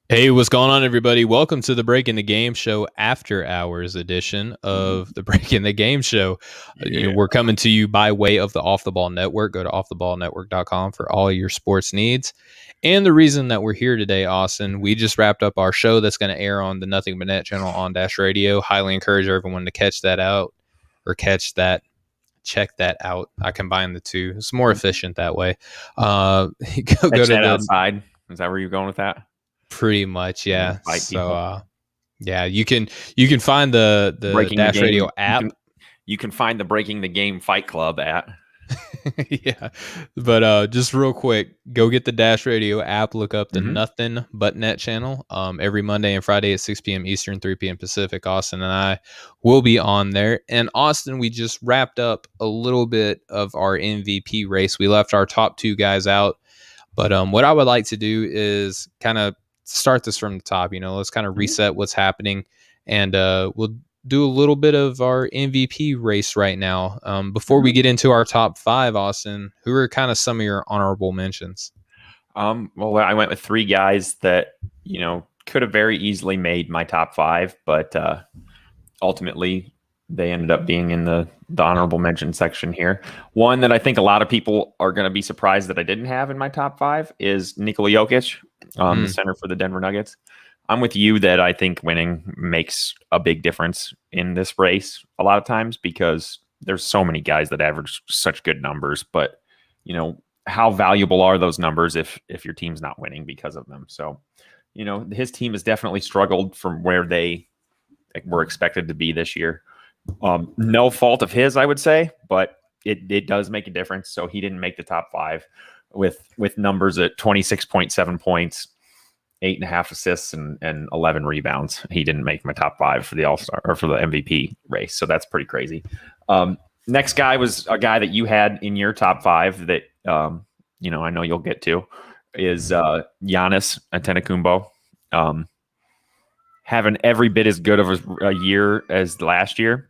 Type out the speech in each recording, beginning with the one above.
Hey, what's going on, everybody? Welcome to the Breaking the Game Show after hours edition of the Breaking the Game Show. Yeah. We're coming to you by way of the Off the Ball Network. Go to offtheballnetwork.com for all your sports needs. And the reason that we're here today, Austin, we just wrapped up our show that's going to air on the Nothing But Net channel on Dash Radio. Highly encourage everyone to catch that out or check that out. I combine the two. It's more efficient that way. Go Catch to that the outside. Is that where you're going with that? Pretty much, yeah. Fight So, people. yeah, you can find the Breaking the Dash game. Radio app. You can find the Breaking the Game Fight Club at. Yeah, but just real quick, go get the Dash Radio app. Look up the Mhm. Nothing But Net channel. Every Monday and Friday at 6 p.m. Eastern, 3 p.m. Pacific. Austin and I will be on there. And Austin, we just wrapped up a little bit of our MVP race. We left our top two guys out, but what I would like to do is kind of start this from the top. Let's kind of reset what's happening, and we'll do a little bit of our MVP race right now. Before we get into our top five, Austin, who are kind of some of your honorable mentions? Well, I went with three guys that could have very easily made my top five, but ultimately they ended up being in the honorable mention section here. One that I think a lot of people are going to be surprised that I didn't have in my top five is Nikola Jokic, the center for the Denver Nuggets. I'm with you that I think winning makes a big difference in this race a lot of times because there's so many guys that average such good numbers, but how valuable are those numbers if your team's not winning because of them? So, his team has definitely struggled from where they were expected to be this year. No fault of his, I would say, but it does make a difference. So he didn't make the top five with numbers at 26.7 points, 8.5 assists, and 11 rebounds. He didn't make my top five for the All-Star or for the MVP race. So that's pretty crazy. Next guy was a guy that you had in your top five that, I know you'll get to, is Giannis Antetokounmpo. Having every bit as good of a year as last year.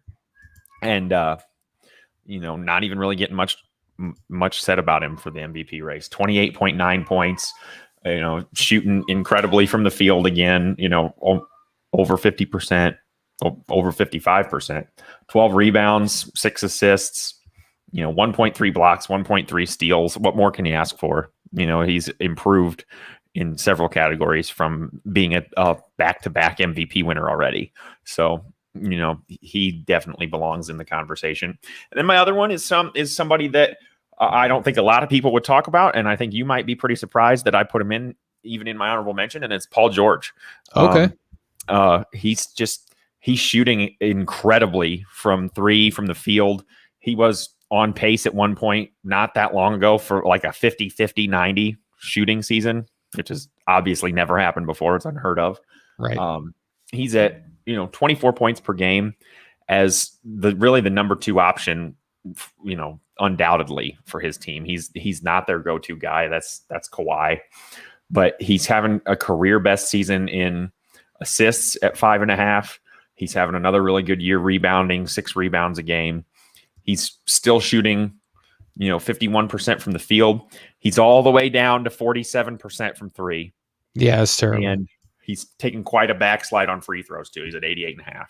And, not even really getting much said about him for the MVP race. 28.9 points, shooting incredibly from the field again, over 50%, over 55%, 12 rebounds, 6 assists, 1.3 blocks, 1.3 steals. What more can you ask for? He's improved in several categories from being a back-to-back MVP winner already. So, he definitely belongs in the conversation. And then my other one is somebody that I don't think a lot of people would talk about, and I think you might be pretty surprised that I put him in, even in my honorable mention, and it's Paul George. Okay. He's shooting incredibly from three, from the field. He was on pace at one point not that long ago for like a 50-50-90 shooting season, which has obviously never happened before. It's unheard of. Right. He's at 24 points per game as the number two option, undoubtedly for his team. He's not their go-to guy. That's Kawhi, but he's having a career best season in assists at 5.5. He's having another really good year rebounding, 6 rebounds a game. He's still shooting, 51% from the field. He's all the way down to 47% from three. Yeah, it's terrible. And he's taking quite a backslide on free throws too. He's at 88.5.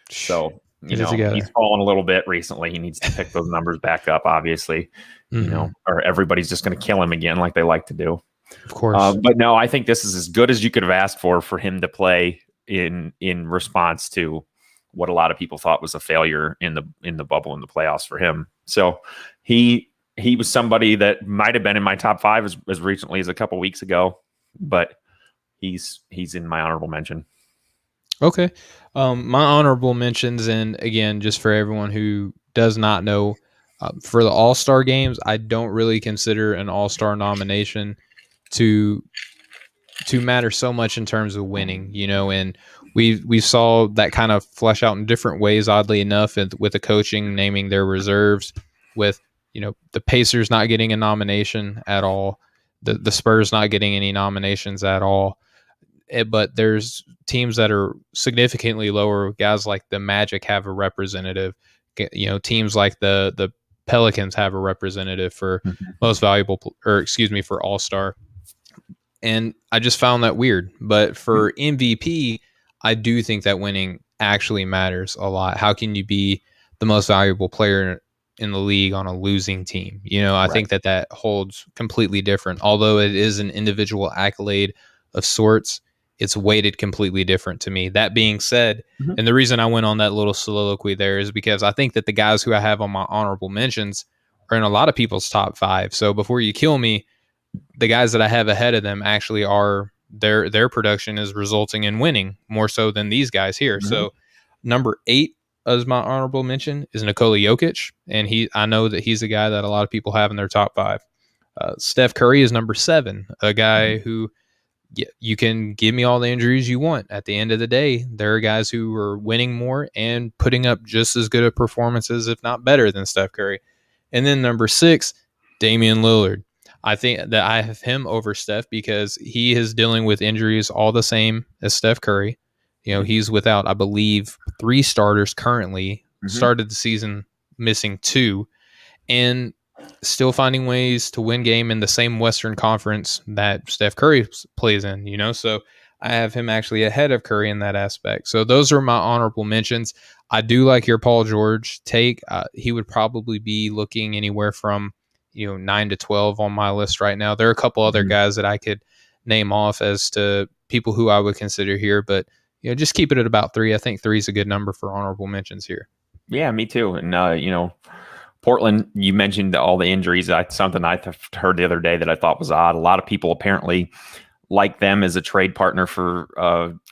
So, he's fallen a little bit recently. He needs to pick those numbers back up, obviously, or everybody's just going to kill him again like they like to do. Of course. But no, I think this is as good as you could have asked for him to play in response to what a lot of people thought was a failure in the bubble in the playoffs for him. So he was somebody that might have been in my top five as recently as a couple weeks ago, but he's in my honorable mention. Okay. My honorable mentions, and again, just for everyone who does not know, for the All-Star games, I don't really consider an All-Star nomination to matter so much in terms of winning, and we saw that kind of flesh out in different ways, oddly enough, with the coaching naming their reserves, with the Pacers not getting a nomination at all, the Spurs not getting any nominations at all. But there's teams that are significantly lower. Guys like the Magic have a representative. Teams like the Pelicans have a representative for most valuable, for All-Star. And I just found that weird. But for MVP, I do think that winning actually matters a lot. How can you be the most valuable player in the league on a losing team? I Right. think that holds completely different. Although it is an individual accolade of sorts, it's weighted completely different to me. That being said, Mhm. and the reason I went on that little soliloquy there is because I think that the guys who I have on my honorable mentions are in a lot of people's top 5. So before you kill me, the guys that I have ahead of them actually are their production is resulting in winning more so than these guys here. Mhm. So number 8 as my honorable mention is Nikola Jokic, and I know that he's a guy that a lot of people have in their top 5. Steph Curry is number 7, a guy who you can give me all the injuries you want. At the end of the day, there are guys who are winning more and putting up just as good of performances, if not better, than Steph Curry. And then number 6, Damian Lillard. I think that I have him over Steph because he is dealing with injuries all the same as Steph Curry. He's without, I believe, 3 starters currently, Mhm. started the season missing 2, and still finding ways to win game in the same Western Conference that Steph Curry plays in, So I have him actually ahead of Curry in that aspect. So those are my honorable mentions. I do like your Paul George take. He would probably be looking anywhere from 9 to 12 on my list right now. There are a couple other Mhm. guys that I could name off as to people who I would consider here, but just keep it at about 3. I think 3 is a good number for honorable mentions here. Yeah, me too. And Portland, you mentioned all the injuries. That's something I heard the other day that I thought was odd. A lot of people apparently like them as a trade partner for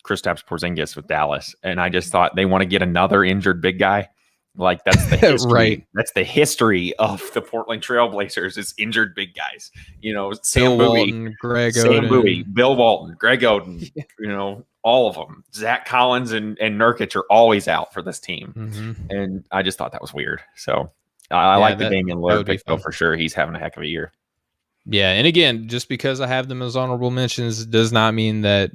Kristaps Porzingis with Dallas, and I just thought they want to get another injured big guy. Like that's the Right. history. That's the history of the Portland Trailblazers is injured big guys. Bill Walton, Greg Sam Bowie, Oden. Bill Walton, Greg Oden. All of them. Zach Collins and Nurkic are always out for this team, Mm-hmm. and I just thought that was weird. So I Yeah, like the that Damian that Lillard would be pick though fun. for sure. He's having a heck of a year. Yeah, and again, just because I have them as honorable mentions does not mean that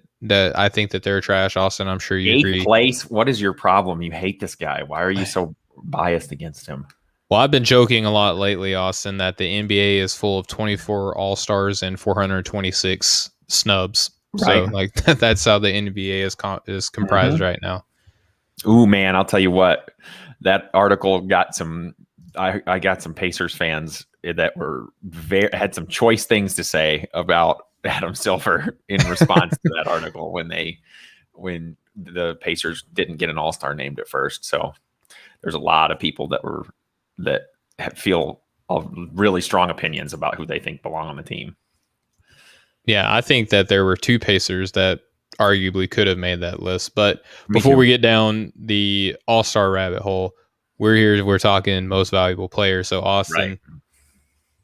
I think that they're trash. Austin, I'm sure you Eighth agree. place. What is your problem? You hate this guy. Why are you so biased against him? Well, I've been joking a lot lately, Austin, that the NBA is full of 24 All Stars and 426 snubs. So, Right. like that's how the NBA is comprised Mm-hmm. right now. Ooh, man, I'll tell you what. That article got some. I got some Pacers fans that had some choice things to say about Adam Silver in response to that article when the Pacers didn't get an All Star named at first. So there's a lot of people that feel really strong opinions about who they think belong on the team. Yeah, I think that there were 2 Pacers that arguably could have made that list. But Me before too. we get down the All Star rabbit hole, we're talking most valuable player. So Right. Austin,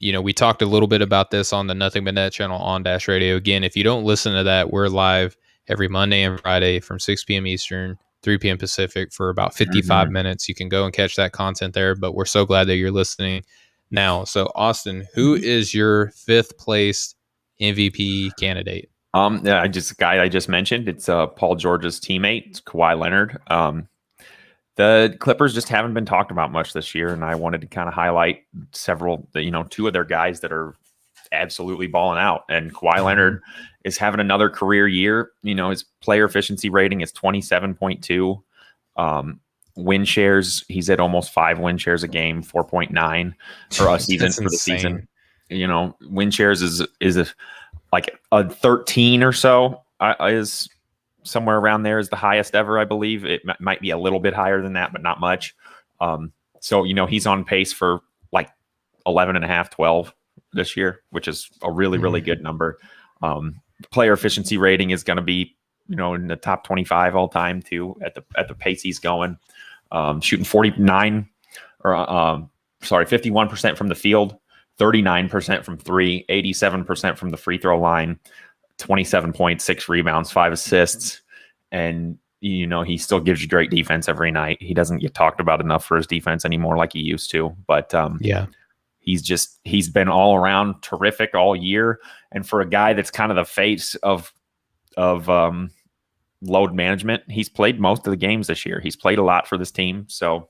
we talked a little bit about this on the Nothing But Net channel on Dash Radio. Again, if you don't listen to that, we're live every Monday and Friday from 6 p.m. Eastern, 3 p.m. Pacific for about 55 Mm-hmm. minutes. You can go and catch that content there, but we're so glad that you're listening now. So, Austin, who Mm-hmm. is your 5th place MVP candidate? Yeah, guy I just mentioned. It's Paul George's teammate, it's Kawhi Leonard. The Clippers just haven't been talked about much this year, and I wanted to kind of highlight several, 2 of their guys that are absolutely balling out. And Kawhi Leonard is having another career year. His player efficiency rating is 27.2. Win shares, he's at almost 5 win shares a game, 4.9 for a season That's for the insane. season. Win shares is like a 13 or so is somewhere around there is the highest ever, I believe. It might be a little bit higher than that, but not much. So, he's on pace for like 11 and a half, 12 this year, which is a really, really good number. Player efficiency rating is going to be, in the top 25 all time too, at the pace he's going. Shooting 51% from the field, 39% from 3, 87% from the free throw line, 27.6 rebounds, 5 assists. And, he still gives you great defense every night. He doesn't get talked about enough for his defense anymore like he used to. But Yeah. he's been all around terrific all year. And for a guy that's kind of the face of load management, he's played most of the games this year. He's played a lot for this team. So,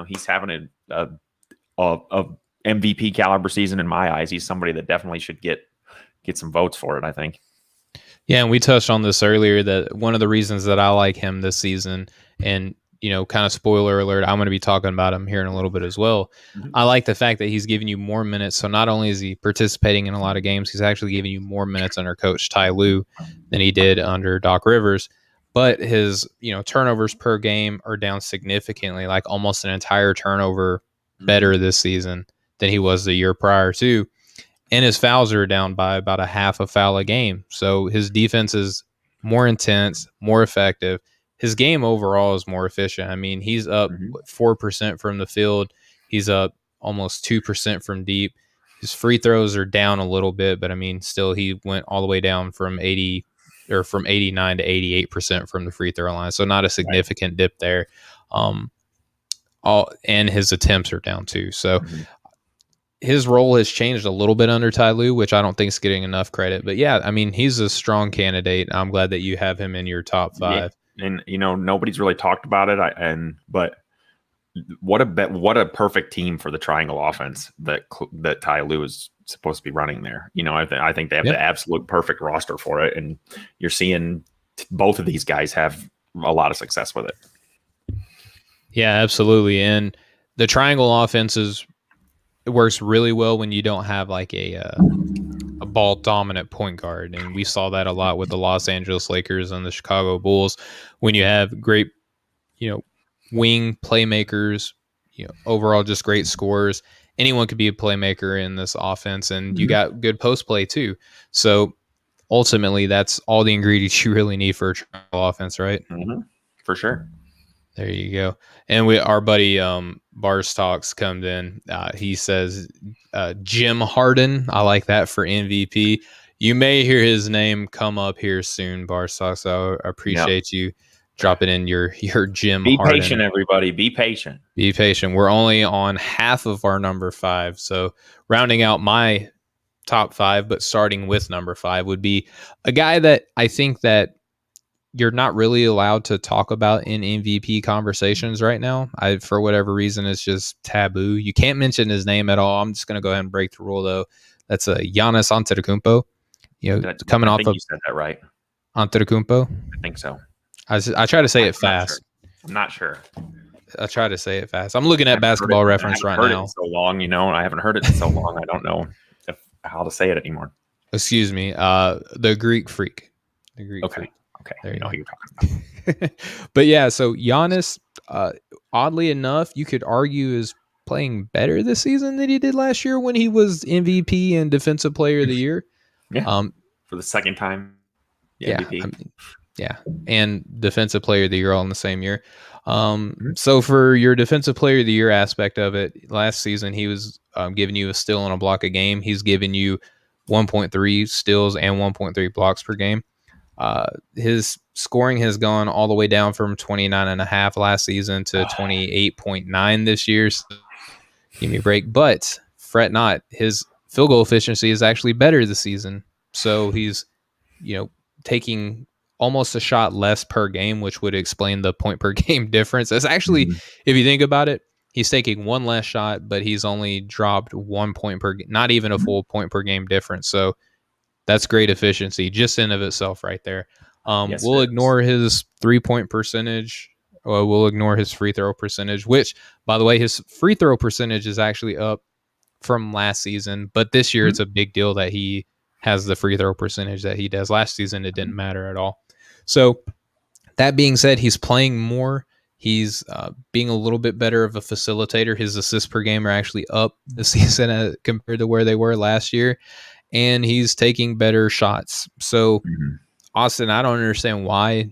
he's having a MVP caliber season in my eyes. He's somebody that definitely should get get some votes for it, I think. Yeah, and we touched on this earlier that one of the reasons that I like him this season, and kind of spoiler alert, I'm going to be talking about him here in a little bit as well. Mhm. I like the fact that he's giving you more minutes. So not only is he participating in a lot of games, he's actually giving you more minutes under Coach Ty Lue than he did under Doc Rivers. But his turnovers per game are down significantly, like almost an entire turnover better this season than he was the year prior to. And his fouls are down by about a half a foul a game. So his defense is more intense, more effective. His game overall is more efficient. I mean, he's up 4% from the field. He's up almost 2% from deep. His free throws are down a little bit, but I mean, still he went all the way down from 89 to 88% from the free throw line. So not a significant dip there. And his attempts are down too. So his role has changed a little bit under Ty Lue, which I don't think is getting enough credit. But yeah, I mean, he's a strong candidate. I'm glad that you have him in your top 5. Yeah. And nobody's really talked about it. But what a perfect team for the triangle offense that Ty Lue is supposed to be running there. I think they have the absolute perfect roster for it, and you're seeing both of these guys have a lot of success with it. Yeah, absolutely. And the triangle offense it works really well when you don't have like a ball dominant point guard. And we saw that a lot with the Los Angeles Lakers and the Chicago Bulls. When you have great, wing playmakers, overall just great scorers, anyone could be a playmaker in this offense. And you got good post play too. So ultimately that's all the ingredients you really need for a triangle offense, right? For sure. There you go. And our buddy Bars Talks comes in. He says Jim Harden. I like that for MVP. You may hear his name come up here soon, Bars Talks. So I appreciate you dropping in your Jim Harden. Be patient, everybody. Be patient. Be patient. We're only on half of our number 5. So rounding out my top 5, but starting with number 5 would be a guy that I think that you're not really allowed to talk about in MVP conversations right now. For whatever reason, it's just taboo. You can't mention his name at all. I'm just going to go ahead and break the rule, though. That's Giannis Antetokounmpo. Coming off of. You said that right. Antetokounmpo. I think so. I try to say it fast. I'm not sure. I try to say it fast. I'm looking at Basketball Reference right now. So long, I haven't heard it in so long. I don't know how to say it anymore. Excuse me. The Greek Freak. The Greek Freak. Okay, there you know who you're talking about. But yeah, so Giannis, oddly enough, you could argue is playing better this season than he did last year when he was MVP and Defensive Player of the Year. Yeah, for the second time. MVP. And Defensive Player of the Year all in the same year. So for your Defensive Player of the Year aspect of it, last season he was giving you a steal and a block a game. He's giving you 1.3 steals and 1.3 blocks per game. His scoring has gone all the way down from 29.5 last season to 28.9 this year. So give me a break. But fret not, his field goal efficiency is actually better this season. So he's, taking almost a shot less per game, which would explain the point per game difference. It's actually, if you think about it, he's taking one less shot, but he's only dropped 1 point per game, not even a full point per game difference. So that's great efficiency just in of itself right there. We'll ignore his 3-point percentage. We'll ignore his free throw percentage, which, by the way, his free throw percentage is actually up from last season. But this year it's a big deal that he has the free throw percentage that he does. Last season, it didn't matter at all. So that being said, he's playing more. He's being a little bit better of a facilitator. His assists per game are actually up this season compared to where they were last year. And he's taking better shots. So, Austin, I don't understand why,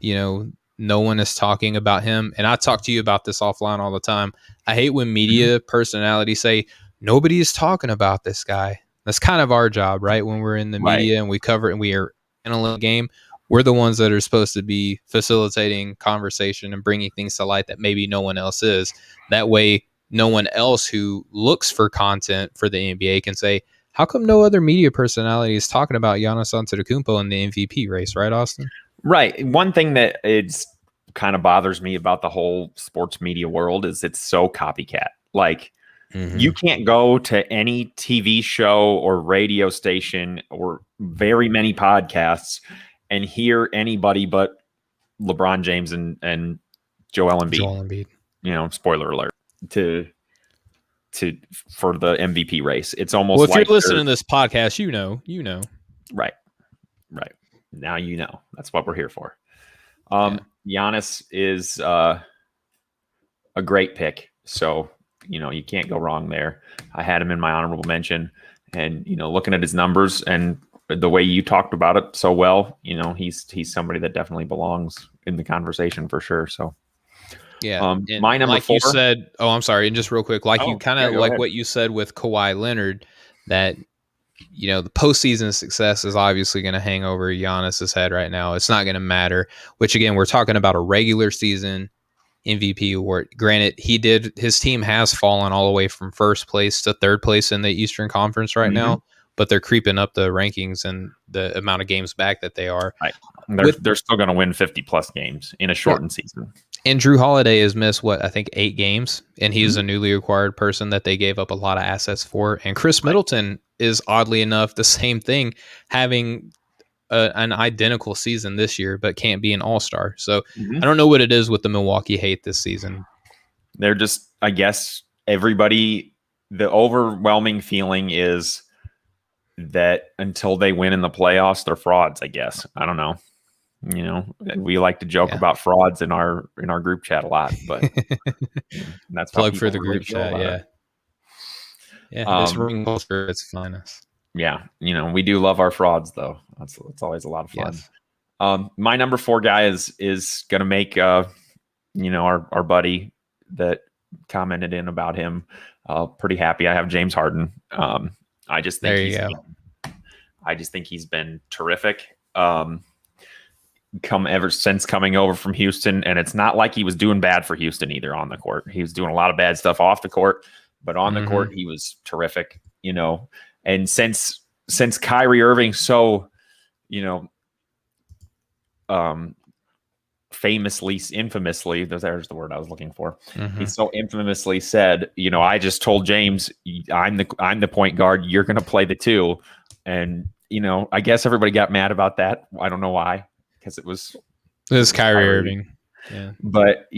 no one is talking about him. And I talk to you about this offline all the time. I hate when media personalities say, nobody's talking about this guy. That's kind of our job, right? When we're in the media and we cover it and we are in a game, we're the ones that are supposed to be facilitating conversation and bringing things to light that maybe no one else is. That way, no one else who looks for content for the NBA can say, how come no other media personality is talking about Giannis Antetokounmpo in the MVP race, right, Austin? Right. One thing that it's kind of bothers me about the whole sports media world is it's so copycat. Like, You can't go to any TV show or radio station or very many podcasts and hear anybody but LeBron James and Joel Embiid. Spoiler alert for the MVP race. It's almost if you're listening to this podcast, you know. Right. Now you know. That's what we're here for. Giannis is a great pick. So, you can't go wrong there. I had him in my honorable mention, and, looking at his numbers and the way you talked about it so well, he's somebody that definitely belongs in the conversation for sure. So, my number 4. You said, I'm sorry. And just real quick, what you said with Kawhi Leonard, that, the postseason success is obviously going to hang over Giannis's head right now. It's not going to matter, which again, we're talking about a regular season MVP award. Granted, his team has fallen all the way from first place to third place in the Eastern Conference right now, but they're creeping up the rankings and the amount of games back that they are. Right. They're still going to win 50 plus games in a shortened season. And Drew Holiday has missed 8 games, and he's a newly acquired person that they gave up a lot of assets for. And Chris Middleton is oddly enough the same thing, having an identical season this year, but can't be an all-star. So I don't know what it is with the Milwaukee hate this season. They're just, I guess, the overwhelming feeling is that until they win in the playoffs, they're frauds, I guess. I don't know. We like to joke about frauds in our group chat a lot, but that's plug for the group chat. This ring culture is finest. Yeah, we do love our frauds, though. It's always a lot of fun. Yes. My number 4 guy is going to make our buddy that commented in about him pretty happy. I have James Harden. I just think he's been terrific. Ever since coming over from Houston, and it's not like he was doing bad for Houston either on the court. He was doing a lot of bad stuff off the court, but on the court he was terrific. And since Kyrie Irving infamously, there's the word I was looking for. He so infamously said, I just told James, I'm the point guard. You're going to play the 2. And, I guess everybody got mad about that. I don't know why, because it was Kyrie Irving. Yeah. But,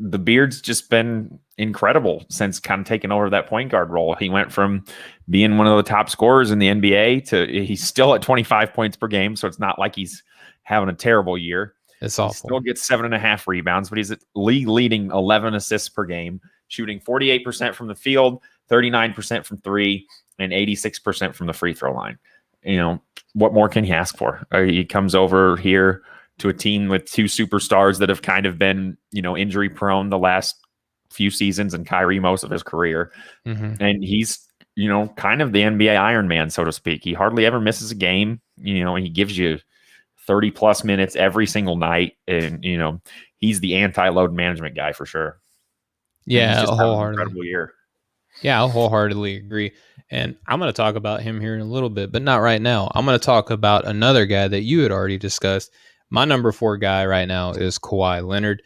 the Beard's just been incredible since kind of taking over that point guard role. He went from being one of the top scorers in the NBA to he's still at 25 points per game. So it's not like he's having a terrible year. It's awful. He still gets 7.5 rebounds, but he's at league leading 11 assists per game, shooting 48% from the field, 39% from 3, and 86% from the free throw line. What more can he ask for? He comes over here to a team with 2 superstars that have kind of been, injury prone the last few seasons, and Kyrie most of his career. And he's, kind of the NBA Iron Man, so to speak. He hardly ever misses a game. He gives you 30 plus minutes every single night. And, he's the anti-load management guy for sure. Yeah. A wholeheartedly incredible year. Yeah, I'll wholeheartedly agree. And I'm going to talk about him here in a little bit, but not right now. I'm going to talk about another guy that you had already discussed. My number 4 guy right now is Kawhi Leonard.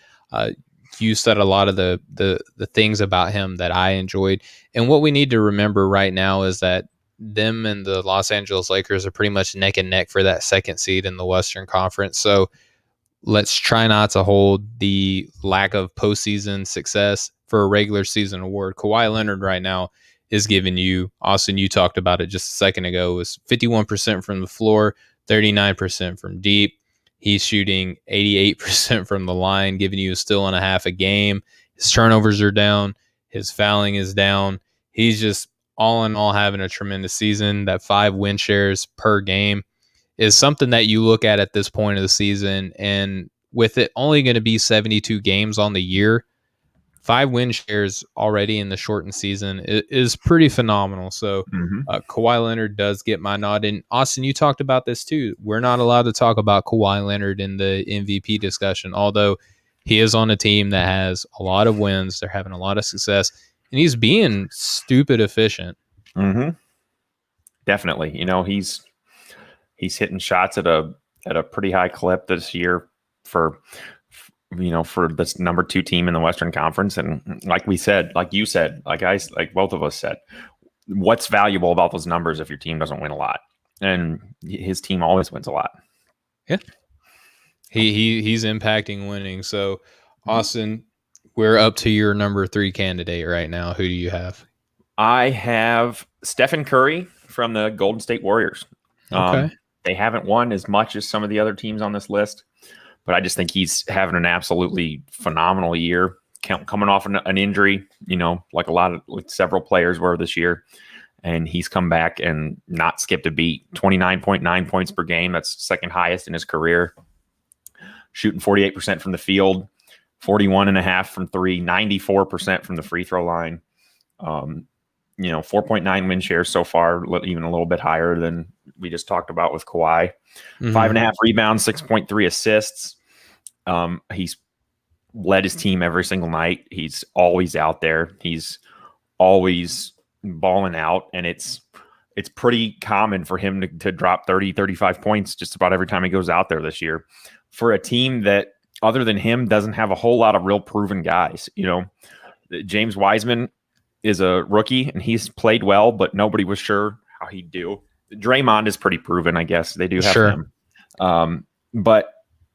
You said a lot of the things about him that I enjoyed. And what we need to remember right now is that them and the Los Angeles Lakers are pretty much neck and neck for that 2nd seed in the Western Conference. So let's try not to hold the lack of postseason success for a regular season award. Kawhi Leonard right now is giving you, Austin, you talked about it just a second ago, was 51% from the floor, 39% from deep. He's shooting 88% from the line, giving you a steal and a half a game. His turnovers are down. His fouling is down. He's just all in all having a tremendous season. That 5 win shares per game is something that you look at this point of the season. And with it only going to be 72 games on the year, 5 win shares already in the shortened season is pretty phenomenal. So Kawhi Leonard does get my nod. And Austin, you talked about this too. We're not allowed to talk about Kawhi Leonard in the MVP discussion, although he is on a team that has a lot of wins. They're having a lot of success, and he's being stupid efficient. Definitely. He's hitting shots at a pretty high clip this year for for this number 2 team in the Western Conference. And like we said, like you said, like both of us said, what's valuable about those numbers if your team doesn't win a lot? And his team always wins a lot. Yeah. He's impacting winning. So, Austin, we're up to your number 3 candidate right now. Who do you have? I have Stephen Curry from the Golden State Warriors. Okay. They haven't won as much as some of the other teams on this list, but I just think he's having an absolutely phenomenal year, coming off an injury, like several players were this year. And he's come back and not skipped a beat. 29.9 points per game. That's second highest in his career. Shooting 48% from the field, 41.5% from three, 94% from the free throw line. 4.9 win shares so far, even a little bit higher than we just talked about with Kawhi. 5.5 rebounds, 6.3 assists. He's led his team every single night. He's always out there. He's always balling out, and it's pretty common for him to drop 30, 35 points just about every time he goes out there this year. For a team that, other than him, doesn't have a whole lot of real proven guys. James Wiseman is a rookie, and he's played well, but nobody was sure how he'd do. Draymond is pretty proven, I guess. They do have him. But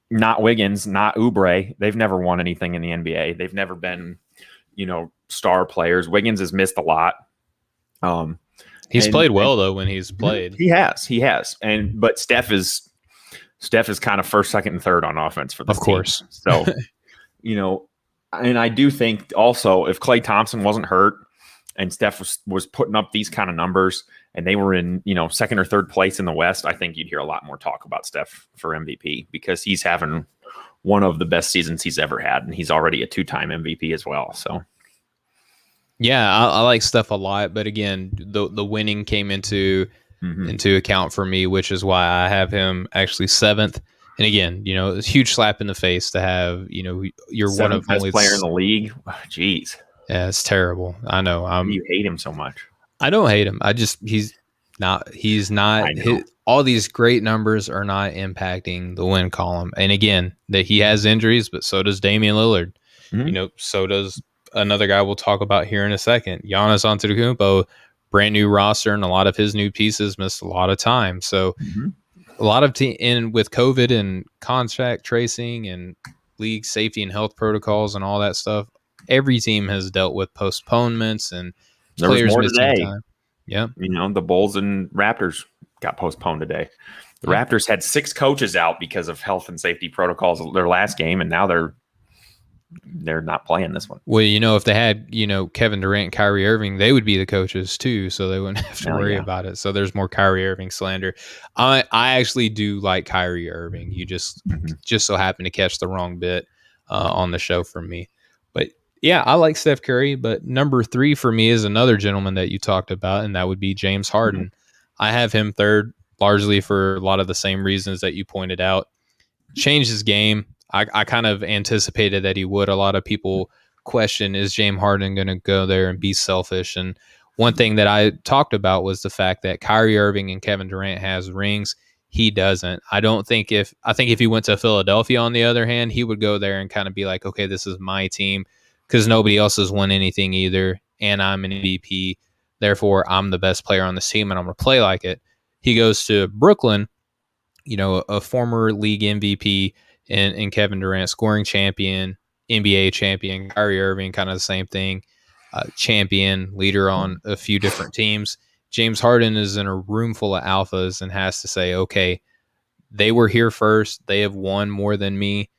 not Wiggins, not Oubre. They've never won anything in the NBA. They've never been, star players. Wiggins has missed a lot. He's played well, though, when he's played. He has. But Steph is kind of first, second, and third on offense for this team. Of course. So, and I do think also if Klay Thompson wasn't hurt and Steph was putting up these kind of numbers and they were in, second or third place in the West, I think you'd hear a lot more talk about Steph for MVP because he's having one of the best seasons he's ever had. And he's already a 2-time MVP as well. So. Yeah, I like Steph a lot, but again, the winning came into account for me, which is why I have him actually 7th. And again, it's a huge slap in the face to have, you're one of best player in the league. Jeez. Yeah, it's terrible. I know. You hate him so much. I don't hate him. He's not. All these great numbers are not impacting the win column. And again, that he has injuries, but so does Damien Lillard. So does another guy we'll talk about here in a second. Giannis Antetokounmpo, brand new roster, and a lot of his new pieces missed a lot of time. So a lot of with COVID and contract tracing and league safety and health protocols and all that stuff, every team has dealt with postponements and there players was more missing time. Yeah. The Bulls and Raptors got postponed today. The Raptors had 6 coaches out because of health and safety protocols their last game, and now they're not playing this one. Well, if they had, Kevin Durant and Kyrie Irving, they would be the coaches too, so they wouldn't have to worry about it. So there's more Kyrie Irving slander. I actually do like Kyrie Irving. You just so happen to catch the wrong bit on the show from me. But yeah, I like Steph Curry, but number 3 for me is another gentleman that you talked about, and that would be James Harden. I have him 3rd, largely for a lot of the same reasons that you pointed out. Changed his game. I kind of anticipated that he would. A lot of people question, is James Harden going to go there and be selfish? And one thing that I talked about was the fact that Kyrie Irving and Kevin Durant has rings. He doesn't. I think if he went to Philadelphia, on the other hand, he would go there and kind of be like, okay, this is my team because nobody else has won anything either. And I'm an MVP. Therefore, I'm the best player on this team and I'm going to play like it. He goes to Brooklyn, a former league MVP, and Kevin Durant, scoring champion, NBA champion, Kyrie Irving, kind of the same thing, champion, leader on a few different teams. James Harden is in a room full of alphas and has to say, okay, they were here first. They have won more than me.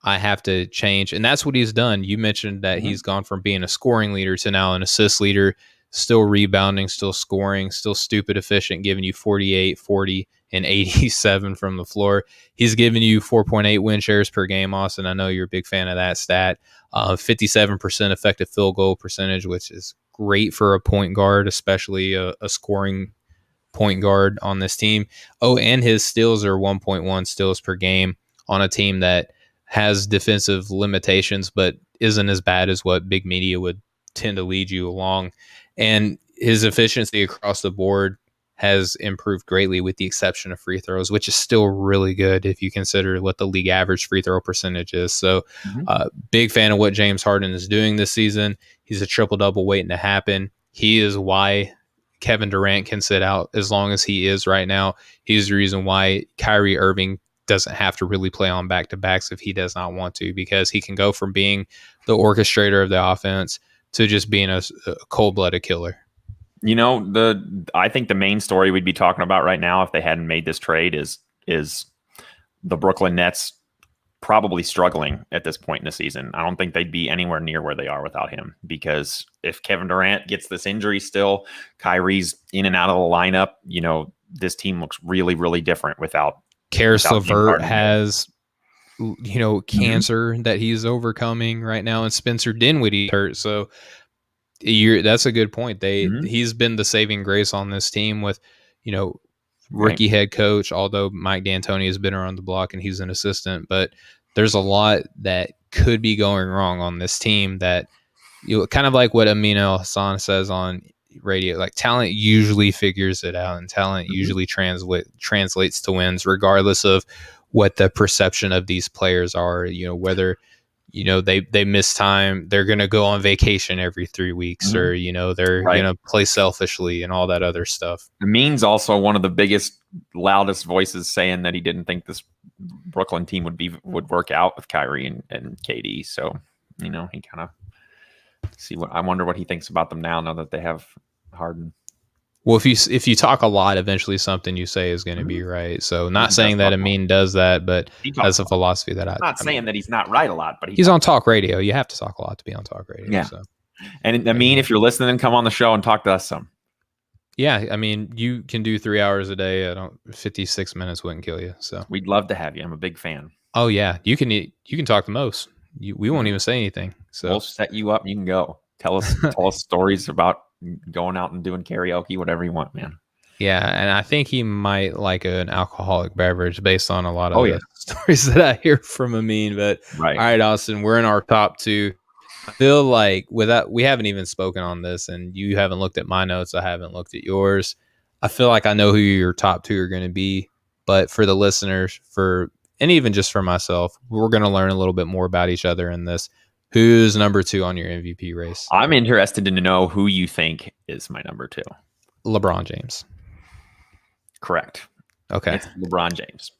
I have to change. And that's what he's done. You mentioned that he's gone from being a scoring leader to now an assist leader, still rebounding, still scoring, still stupid efficient, giving you 48, 40, and 87 from the floor. He's giving you 4.8 win shares per game, Austin. I know you're a big fan of that stat. 57% effective field goal percentage, which is great for a point guard, especially a scoring point guard on this team. Oh, and his steals are 1.1 steals per game on a team that has defensive limitations, but isn't as bad as what big media would tend to lead you along. And his efficiency across the board has improved greatly with the exception of free throws, which is still really good if you consider what the league average free throw percentage is. So big fan of what James Harden is doing this season. He's a triple-double waiting to happen. He is why Kevin Durant can sit out as long as he is right now. He's the reason why Kyrie Irving doesn't have to really play on back-to-backs if he does not want to, because he can go from being the orchestrator of the offense to just being a cold-blooded killer. You know, I think the main story we'd be talking about right now if they hadn't made this trade is the Brooklyn Nets probably struggling at this point in the season. I don't think they'd be anywhere near where they are without him, because if Kevin Durant gets this injury still, Kyrie's in and out of the lineup, you know, this team looks really, really different without Karis LeVert has, you know, cancer that he's overcoming right now, and Spencer Dinwiddie's hurt. So that's a good point. He's been the saving grace on this team with, you know, rookie head coach, although Mike D'Antoni has been around the block and he's an assistant, but there's a lot that could be going wrong on this team that, you know, kind of like what Amin El-Hassan says on radio, like talent usually figures it out, and talent usually translates to wins, regardless of what the perception of these players are, you know, whether, you know, they miss time, they're going to go on vacation every 3 weeks, or, you know, they're going to play selfishly and all that other stuff. Amin's also one of the biggest, loudest voices saying that he didn't think this Brooklyn team would work out with Kyrie and KD. So, you know, he kind of I wonder what he thinks about them now that they have Harden. Well, if you talk a lot, eventually something you say is going to be right. So not saying that Amin does that, but that's a philosophy that I'm not saying that he's not right a lot, but he's on talk radio. You have to talk a lot to be on talk radio. Yeah. So. And Amin, if you're listening, come on the show and talk to us some. Yeah, I mean, you can do 3 hours a day. 56 minutes wouldn't kill you. So we'd love to have you. I'm a big fan. Oh yeah, you can talk the most. We won't even say anything. So we'll set you up. You can go tell us stories about going out and doing karaoke, whatever you want, man. Yeah, and I think he might like an alcoholic beverage based on a lot of the stories that I hear from Amin. But all right, Austin, we're in our top 2. I feel like we haven't even spoken on this, and you haven't looked at my notes. I haven't looked at yours. I feel like I know who your top 2 are going to be, but for the listeners, and even just for myself, we're going to learn a little bit more about each other in this. Who's number 2 on your MVP race? I'm interested to know who you think is my number 2. LeBron James. Correct. Okay. It's LeBron James.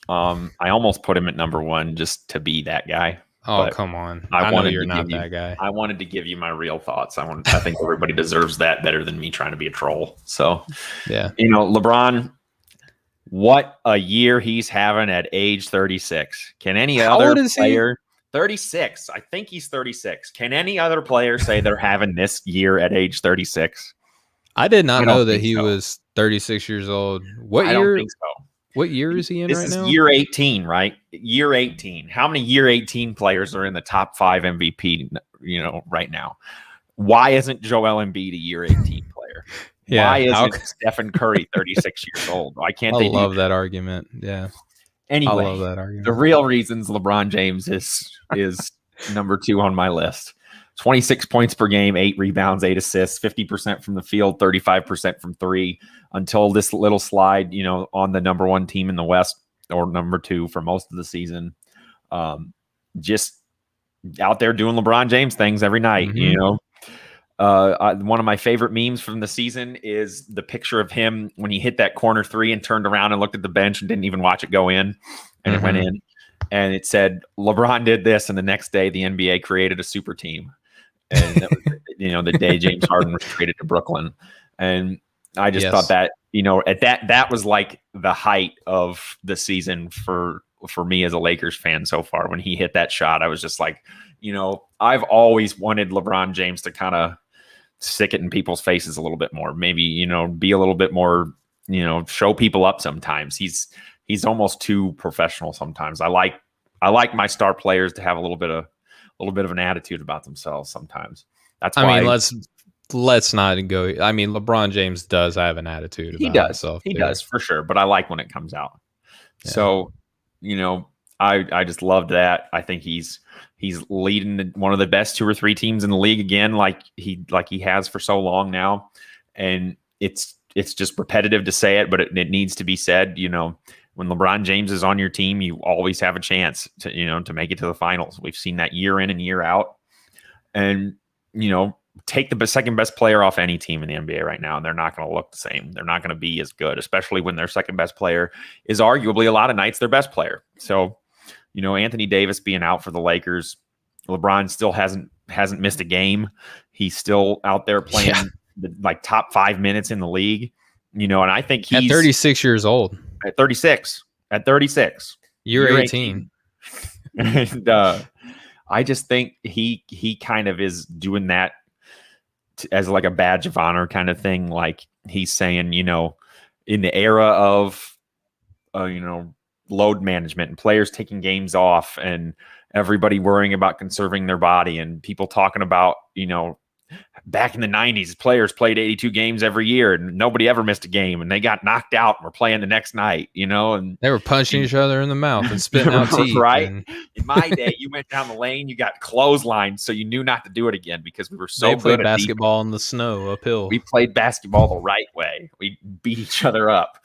I almost put him at number 1 just to be that guy. Oh, come on. I know you're not that guy. I wanted to give you my real thoughts. I think everybody deserves that better than me trying to be a troll. So, yeah. You know, LeBron, what a year he's having at age 36. Can any other player... 36. I think he's 36. Can any other player say they're having this year at age 36? I did not know that he was 36 years old. What year? Don't think so. What year is he in right now? This is year 18, right? Year 18. How many year 18 players are in the top 5 MVP, you know, right now? Why isn't Joel Embiid a year 18 player? Yeah, why isn't Stephen Curry 36 years old? Why can't they? I love that argument. Yeah. Anyway, I love that argument. The real reasons LeBron James is number 2 on my list. 26 points per game, 8 rebounds, 8 assists, 50% from the field, 35% from 3, until this little slide, you know, on the number 1 team in the West, or number 2 for most of the season. Just out there doing LeBron James things every night, you know. One of my favorite memes from the season is the picture of him when he hit that corner 3 and turned around and looked at the bench and didn't even watch it go in, and it went in. And it said, LeBron did this, and the next day the NBA created a super team. And that was, you know, the day James Harden was traded to Brooklyn. And I just thought that, you know, at that was like the height of the season for me as a Lakers fan so far. When he hit that shot, I was just like, you know, I've always wanted LeBron James to kind of stick it in people's faces a little bit more. Maybe, you know, be a little bit more, you know, show people up sometimes. He's almost too professional sometimes. I like my star players to have a little bit of an attitude about themselves sometimes. That's why. I mean, let's not go. I mean, LeBron James does have an attitude about himself. He does for sure, but I like when it comes out. Yeah. So, you know, I just loved that. I think he's leading one of the best 2 or 3 teams in the league again, like he has for so long now. And it's it's just repetitive to say it, but it needs to be said. When LeBron James is on your team, you always have a chance to make it to the finals. We've seen that year in and year out. And, take the second best player off any team in the NBA right now, and they're not going to look the same. They're not going to be as good, especially when their second best player is arguably a lot of nights their best player. So, Anthony Davis being out for the Lakers, LeBron still hasn't missed a game. He's still out there playing the top 5 minutes in the league, and I think he's at 36 years old. At 36. You're 18. And I just think he kind of is doing that as like a badge of honor kind of thing. Like he's saying, in the era of, load management and players taking games off and everybody worrying about conserving their body and people talking about, back in the 90s, players played 82 games every year and nobody ever missed a game and they got knocked out and were playing the next night, and they were punching each other in the mouth and spitting out teeth. Right. In my day, you went down the lane, you got clotheslined, so you knew not to do it again because we were so good at basketball in the snow uphill. We played basketball the right way. We beat each other up.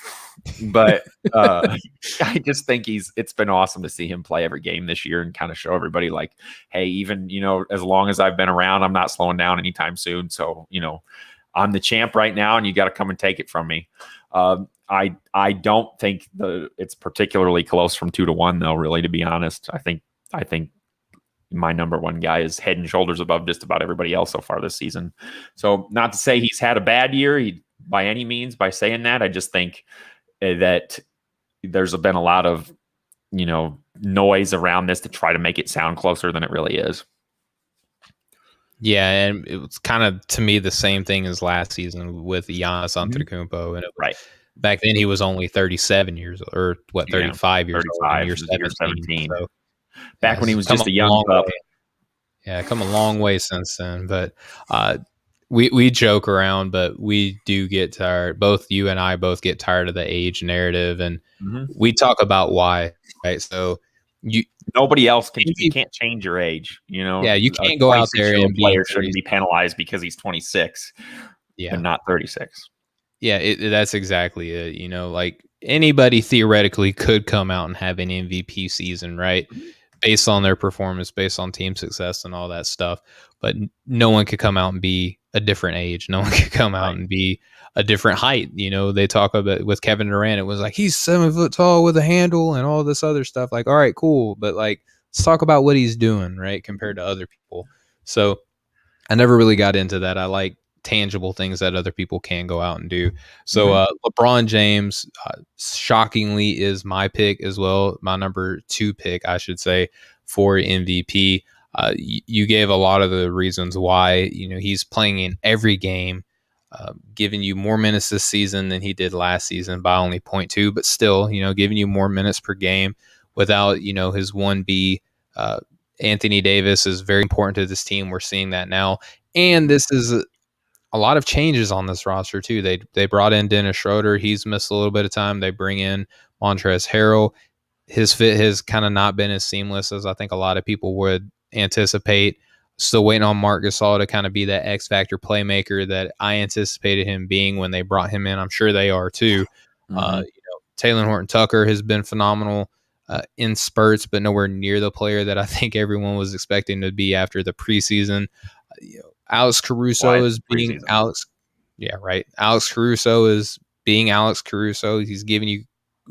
But I just think it's been awesome to see him play every game this year and kind of show everybody like, hey, even, as long as I've been around, I'm not slowing down anytime soon. So, I'm the champ right now and you got to come and take it from me. I don't think it's particularly close from 2-1 though, really, to be honest. I think my number one guy is head and shoulders above just about everybody else so far this season. So not to say he's had a bad year by any means by saying that. I just think that there's been a lot of, noise around this to try to make it sound closer than it really is. Yeah, and it was kind of, to me, the same thing as last season with Giannis Antetokounmpo. And right. Back then, he was only 37 years old, or 35 years old. Year 17. So, back when he was just a young pup. Yeah, come a long way since then. But we joke around, but we do get tired. Both you and I both get tired of the age narrative, and we talk about why. Right, so nobody else can. You can't change your age. Yeah, you can't go out there and player shouldn't be penalized because he's 26. Yeah, and not 36. Yeah, that's exactly it. Like anybody theoretically could come out and have an MVP season, right? Based on their performance, based on team success and all that stuff. But no one could come out and be a different age. No one could come out and be a different height. They talk about with Kevin Durant, it was like he's 7 foot tall with a handle and all this other stuff. Like, all right, cool. But like, let's talk about what he's doing, right? Compared to other people. So I never really got into that. I like tangible things that other people can go out and do. So LeBron James, shockingly, is my pick as well. My number 2 pick, I should say, for MVP. You gave a lot of the reasons why. He's playing in every game, giving you more minutes this season than he did last season by only 0.2, but still, giving you more minutes per game without, his 1B. Anthony Davis is very important to this team. We're seeing that now. And this is a lot of changes on this roster too. They brought in Dennis Schroeder. He's missed a little bit of time. They bring in Montrezl Harrell. His fit has kind of not been as seamless as I think a lot of people would anticipate. Still waiting on Marc Gasol to kind of be that X factor playmaker that I anticipated him being when they brought him in. I'm sure they are too. Taylor Horton Tucker has been phenomenal in spurts, but nowhere near the player that I think everyone was expecting to be after the preseason. Alex Caruso is being Alex. Yeah, right. Alex Caruso is being Alex Caruso. He's giving you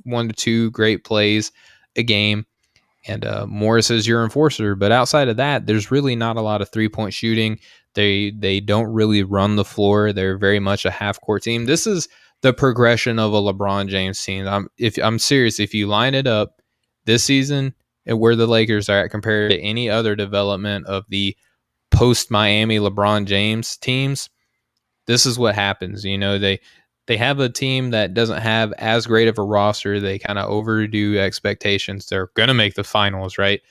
1 to 2 great plays a game. And Morris is your enforcer. But outside of that, there's really not a lot of 3-point shooting. They don't really run the floor. They're very much a half-court team. This is the progression of a LeBron James team. I'm serious. If you line it up this season and where the Lakers are at compared to any other development of the post-Miami LeBron James teams, this is what happens. They have a team that doesn't have as great of a roster. They kind of overdo expectations. They're going to make the finals, right?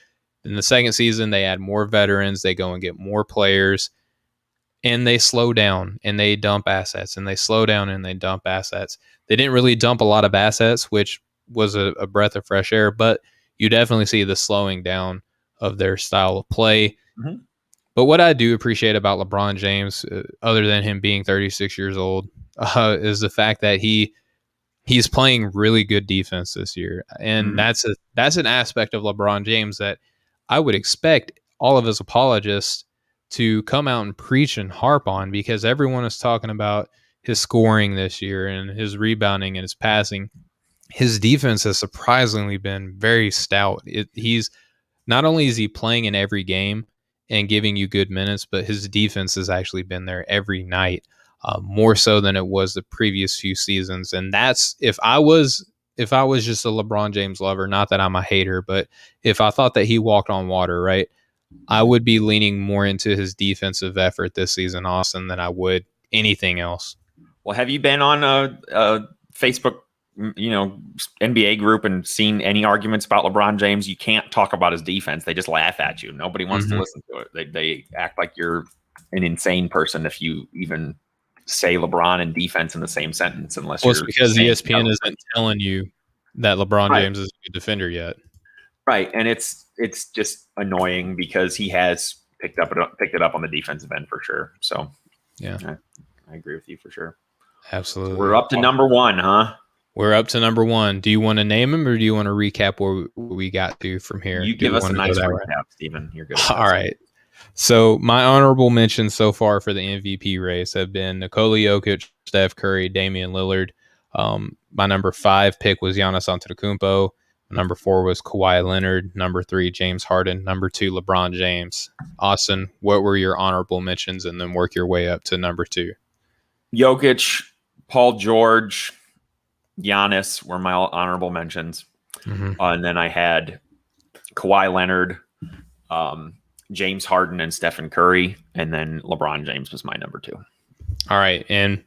In the second season, they add more veterans. They go and get more players. And they slow down and they dump assets. And they slow down and they dump assets. They didn't really dump a lot of assets, which was a breath of fresh air. But you definitely see the slowing down of their style of play. But what I do appreciate about LeBron James, other than him being 36 years old, is the fact that he's playing really good defense this year, and that's an aspect of LeBron James that I would expect all of his apologists to come out and preach and harp on, because everyone is talking about his scoring this year and his rebounding and his passing. His defense has surprisingly been very stout. He's not only is he playing in every game and giving you good minutes, but his defense has actually been there every night, more so than it was the previous few seasons. And that's if I was just a LeBron James lover, not that I'm a hater, but if I thought that he walked on water, right, I would be leaning more into his defensive effort this season, Austin, than I would anything else. Well, have you been on a Facebook, NBA group and seen any arguments about LeBron James? You can't talk about his defense. They just laugh at you. Nobody wants to listen to it. They act like you're an insane person if you even say LeBron and defense in the same sentence, unless it's because ESPN isn't telling you that LeBron James is a good defender yet. Right. And it's just annoying because he has picked it up on the defensive end for sure. So yeah, I agree with you for sure. Absolutely. We're up to number one, huh? We're up to number one. Do you want to name him, or do you want to recap where we got to from here? You give us a nice recap, Stephen. You're good. All right. So my honorable mentions so far for the MVP race have been Nikola Jokic, Steph Curry, Damien Lillard. My number 5 pick was Giannis Antetokounmpo. Number 4 was Kawhi Leonard. Number 3, James Harden. Number 2, LeBron James. Austin, what were your honorable mentions, and then work your way up to number 2? Jokic, Paul George, Giannis were my honorable mentions. And then I had Kawhi Leonard, James Harden, and Stephen Curry. And then LeBron James was my number 2. All right. And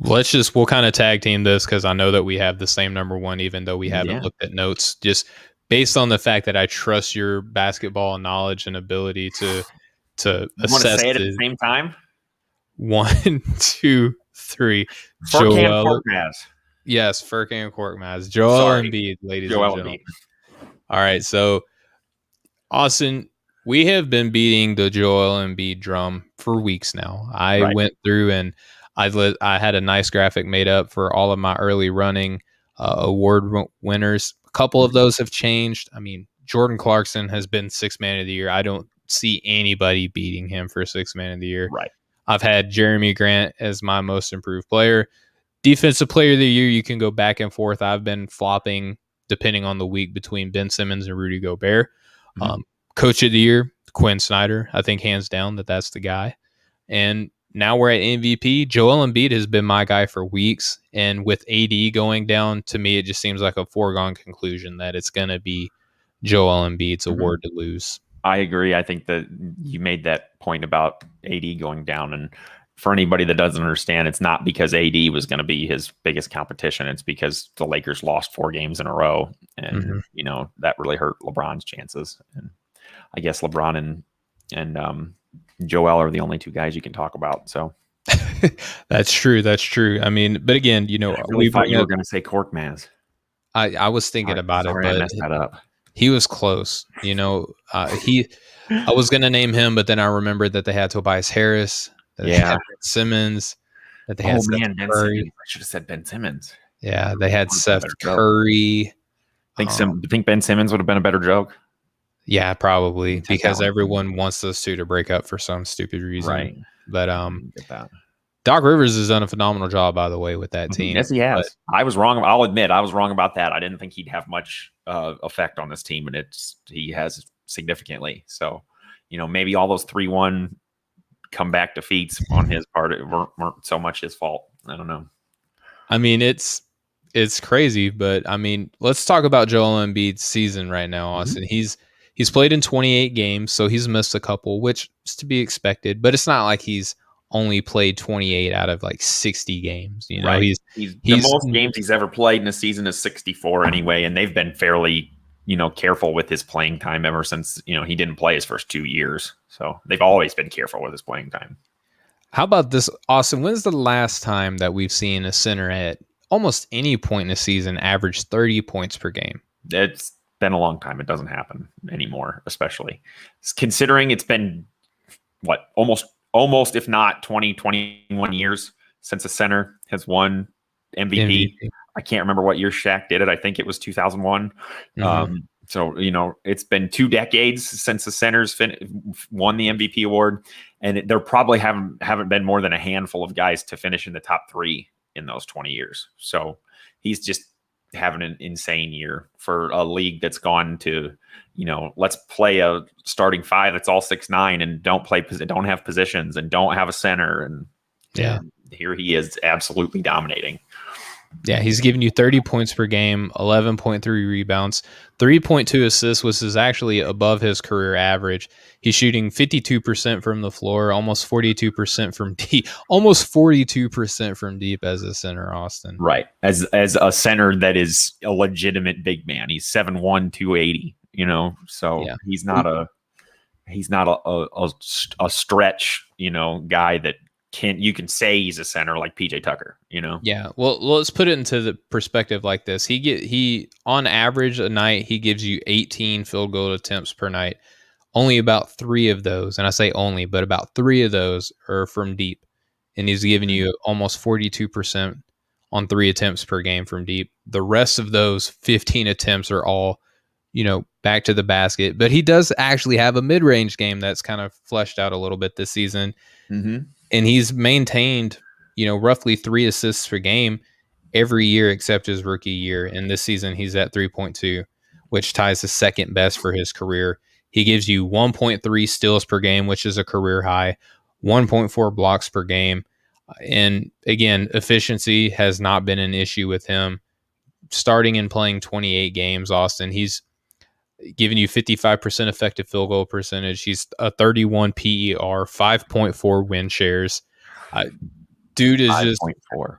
we'll kind of tag team this, because I know that we have the same number 1, even though we haven't looked at notes, just based on the fact that I trust your basketball knowledge and ability to assess. You want to say it at the same time? 1, 2, 3. Furkan Korkmaz. Yes, Furkan Korkmaz. Joel Embiid, ladies and gentlemen. All right, so Austin, we have been beating the Joel Embiid drum for weeks now. I went through and I had a nice graphic made up for all of my early running award winners. A couple of those have changed. I mean, Jordan Clarkson has been 6th man of the year. I don't see anybody beating him for 6th man of the year. Right. I've had Jeremy Grant as my most improved player. Defensive player of the year, you can go back and forth. I've been flopping, depending on the week, between Ben Simmons and Rudy Gobert. Coach of the year, Quinn Snyder. I think hands down that's the guy. And now we're at MVP. Joel Embiid has been my guy for weeks. And with AD going down, to me, it just seems like a foregone conclusion that it's going to be Joel Embiid's award to lose. I agree. I think that you made that point about AD going down. And for anybody that doesn't understand, it's not because AD was going to be his biggest competition. It's because the Lakers lost 4 games in a row. And, that really hurt LeBron's chances. And I guess LeBron and Joel are the only 2 guys you can talk about. So That's true. I mean, but again, I really thought you were going to say Korkmaz. I was thinking about it, but I messed that up. He was close. I was going to name him, but then I remembered that they had Tobias Harris, that they had Ben Simmons, that they had Ben Curry. I should have said Ben Simmons. Yeah, they had Steph Curry. Think Ben Simmons would have been a better joke? Yeah, probably, because everyone wants those 2 to break up for some stupid reason. Right. But Doc Rivers has done a phenomenal job, by the way, with that team. Yes, he has. I was wrong. I'll admit I was wrong about that. I didn't think he'd have much effect on this team, and he has significantly. So, maybe all those 3-1 comeback defeats on his part weren't so much his fault. I don't know. I mean, it's crazy, but I mean, let's talk about Joel Embiid's season right now, Austin. He's played in 28 games, so he's missed a couple, which is to be expected, but it's not like he's only played 28 out of like 60 games. Right. He's the most games he's ever played in a season is 64 anyway, and they've been fairly, careful with his playing time ever since, he didn't play his first 2 years. So they've always been careful with his playing time. How about this, Austin? When's the last time that we've seen a center at almost any point in the season average 30 points per game? It's been a long time. It doesn't happen anymore, especially considering it's been almost if not 20, 21 years since a center has won MVP. I can't remember what year Shaq did it. I think it was 2001. So, it's been 2 decades since the centers won the MVP award, and there probably haven't been more than a handful of guys to finish in the top 3 in those 20 years. So he's just having an insane year for a league that's gone to, let's play a starting 5 that's all 6'9" and don't have positions and don't have a center. And here he is absolutely dominating. Yeah, he's giving you 30 points per game, 11.3 rebounds, 3.2 assists, which is actually above his career average. He's shooting 52% from the floor, almost 42% from deep, almost 42% from deep as a center, Austin. Right. As a center that is a legitimate big man. He's 7'1", 280, so he's not a stretch, guy that you can say he's a center like PJ Tucker, Yeah. Well, let's put it into the perspective like this. He on average a night, he gives you 18 field goal attempts per night. Only about 3 of those, and I say only, but about 3 of those are from deep. And he's giving you almost 42% on 3 attempts per game from deep. The rest of those 15 attempts are all, back to the basket. But he does actually have a mid-range game that's kind of fleshed out a little bit this season. Mm-hmm. And he's maintained, roughly 3 assists per game every year except his rookie year. And this season he's at 3.2, which ties the second best for his career. He gives you 1.3 steals per game, which is a career high, 1.4 blocks per game. And again, efficiency has not been an issue with him. Starting and playing 28 games, Austin, he's giving you 55% effective field goal percentage. He's a 31 PER, 5.4 win shares. Dude is 5.4.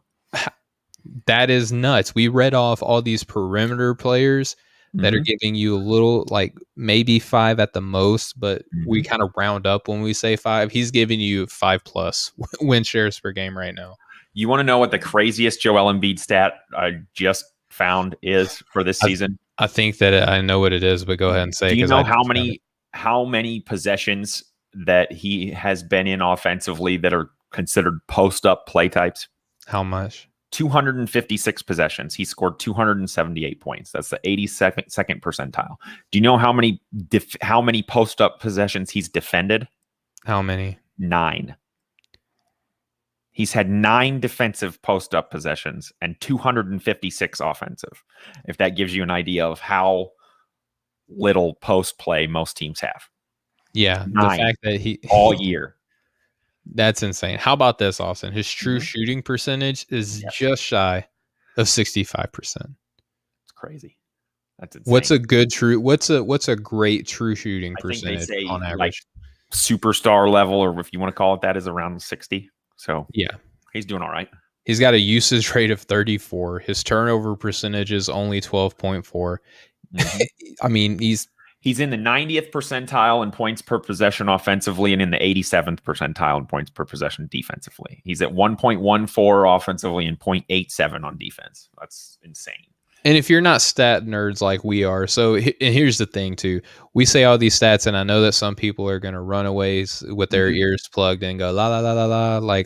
That is nuts. We read off all these perimeter players that are giving you a little, like maybe 5 at the most, but we kind of round up when we say 5. He's giving you 5+ win shares per game right now. You want to know what the craziest Joel Embiid stat I just found is for this season? I think that I know what it is, but go ahead and say. Do you know how many possessions that he has been in offensively that are considered post-up play types? How much? 256 possessions. He scored 278 points. That's the 82nd percentile. Do you know how many post-up possessions he's defended? How many? 9. He's had 9 defensive post-up possessions and 256 offensive. If that gives you an idea of how little post play most teams have. Yeah, 9 the fact that he all year. That's insane. How about this, Austin? His true shooting percentage is just shy of 65%. It's crazy. That's insane. What's a great true shooting percentage they say, on average? Like superstar level, or if you want to call it that, is around 60. So yeah, he's doing all right. He's got a usage rate of 34. His turnover percentage is only 12.4. I mean, he's in the 90th percentile in points per possession offensively and in the 87th percentile in points per possession defensively. He's at 1.14 offensively and 0.87 on defense. That's insane. And if you're not stat nerds like we are, and here's the thing too, we say all these stats, and I know that some people are going to run away with their ears plugged and go, la, la, la, la, la. Like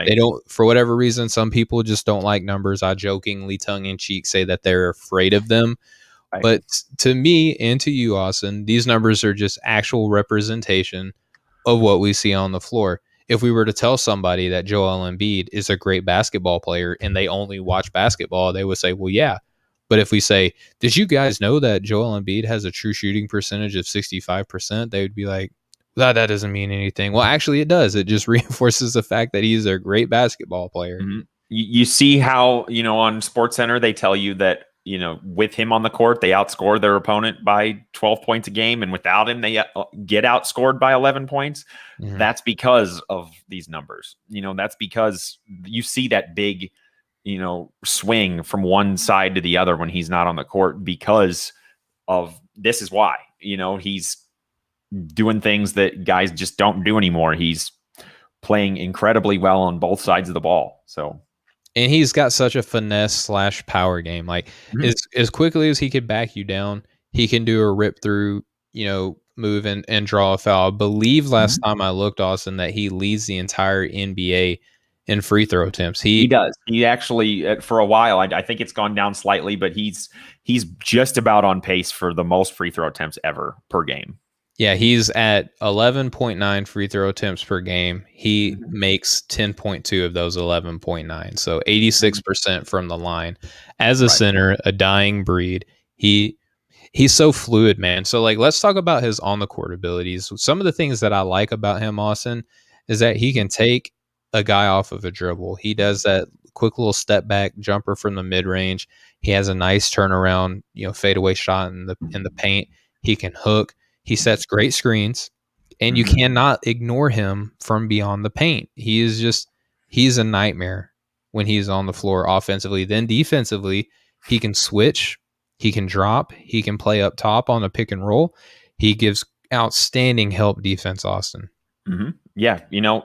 they don't, for whatever reason, some people just don't like numbers. I jokingly tongue in cheek say that they're afraid of them. Right. But to me and to you, Austin, these numbers are just actual representation of what we see on the floor. If we were to tell somebody that Joel Embiid is a great basketball player and they only watch basketball, they would say, well, yeah. But if we say, did you guys know that Joel Embiid has a true shooting percentage of 65%? They would be like, that doesn't mean anything. Well, actually it does. It just reinforces the fact that he's a great basketball player. Mm-hmm. You see how, on SportsCenter, they tell you that, with him on the court, they outscore their opponent by 12 points a game. And without him, they get outscored by 11 points. Mm-hmm. That's because of these numbers. That's because you see that big, swing from one side to the other when he's not on the court because of this is why, he's doing things that guys just don't do anymore. He's playing incredibly well on both sides of the ball. And he's got such a finesse / power game. Like as quickly as he could back you down, he can do a rip through, move and draw a foul. I believe last time I looked, Austin, that he leads the entire NBA in free throw attempts. He does. He actually, for a while, I think it's gone down slightly, but he's just about on pace for the most free throw attempts ever per game. Yeah, he's at 11.9 free throw attempts per game. He makes 10.2 of those 11.9, so 86% from the line. As a center, a dying breed. He's so fluid, man. So, like, let's talk about his on the court abilities. Some of the things that I like about him, Austin, is that he can take a guy off of a dribble. He does that quick little step back jumper from the mid range. He has a nice turnaround, fadeaway shot in the paint. He can hook. He sets great screens, and you cannot ignore him from beyond the paint. He's a nightmare when he's on the floor offensively. Then defensively, he can switch, he can drop, he can play up top on a pick and roll. He gives outstanding help defense, Austin. Yeah,